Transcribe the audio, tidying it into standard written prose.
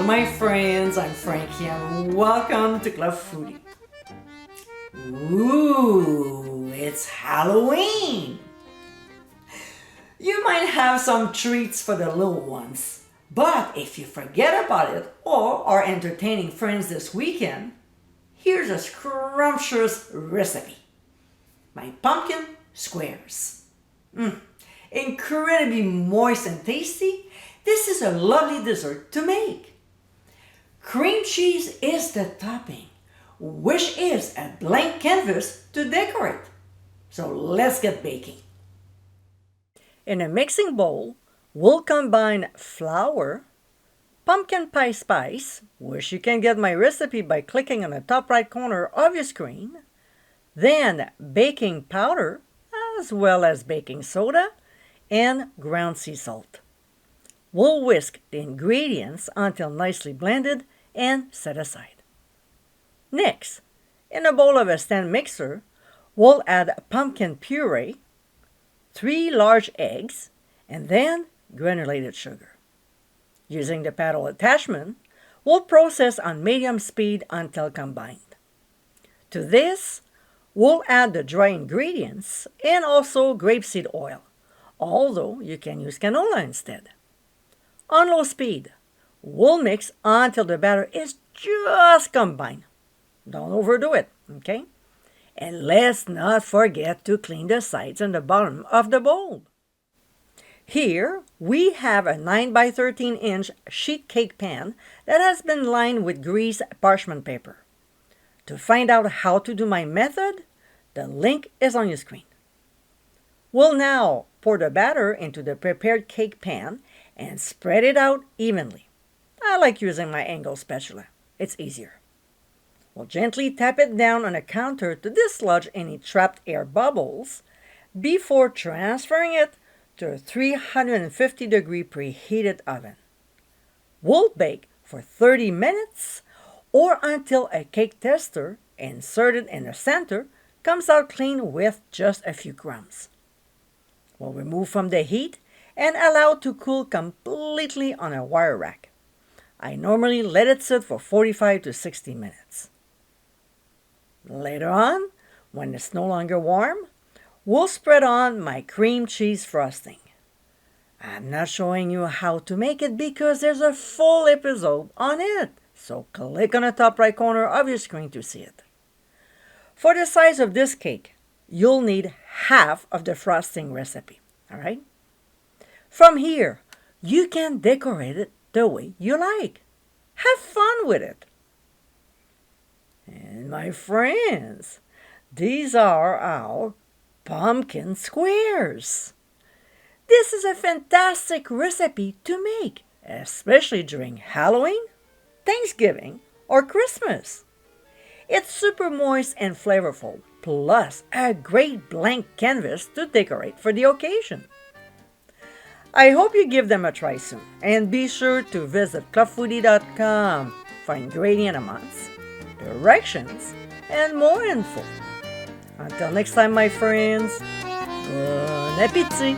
Bonjour my friends, I'm Frankie and welcome to Club Foodie. Ooh, it's Halloween! You might have some treats for the little ones, but if you forget about it or are entertaining friends this weekend, here's a scrumptious recipe. My pumpkin squares. Incredibly moist and tasty, this is a lovely dessert to make. Cream cheese is the topping, which is a blank canvas to decorate. So let's get baking. In a mixing bowl, we'll combine flour, pumpkin pie spice, which you can get my recipe by clicking on the top right corner of your screen, then baking powder, as well as baking soda, and ground sea salt. We'll whisk the ingredients until nicely blended and set aside. Next, in a bowl of a stand mixer, we'll add pumpkin puree, 3 large eggs, and then granulated sugar. Using the paddle attachment, we'll process on medium speed until combined. To this, we'll add the dry ingredients and also grapeseed oil, although you can use canola instead. On low speed, we'll mix until the batter is just combined. Don't overdo it, okay? And let's not forget to clean the sides and the bottom of the bowl. Here, we have a 9 by 13 inch sheet cake pan that has been lined with greased parchment paper. To find out how to do my method, the link is on your screen. We'll now pour the batter into the prepared cake pan and spread it out evenly. I like using my angle spatula. It's easier. We'll gently tap it down on a counter to dislodge any trapped air bubbles before transferring it to a 350-degree preheated oven. We'll bake for 30 minutes or until a cake tester inserted in the center comes out clean with just a few crumbs. We'll remove from the heat and allow it to cool completely on a wire rack. I normally let it sit for 45 to 60 minutes. Later on, when it's no longer warm, we'll spread on my cream cheese frosting. I'm not showing you how to make it because there's a full episode on it, so click on the top right corner of your screen to see it. For the size of this cake, you'll need half of the frosting recipe, all right? From here, you can decorate it the way you like. Have fun with it. And my friends, these are our pumpkin squares. This is a fantastic recipe to make, especially during Halloween, Thanksgiving, or Christmas. It's super moist and flavorful, plus a great blank canvas to decorate for the occasion. I hope you give them a try soon, and be sure to visit clubfoodie.com for ingredient amounts, directions, and more info. Until next time, my friends, bon appétit!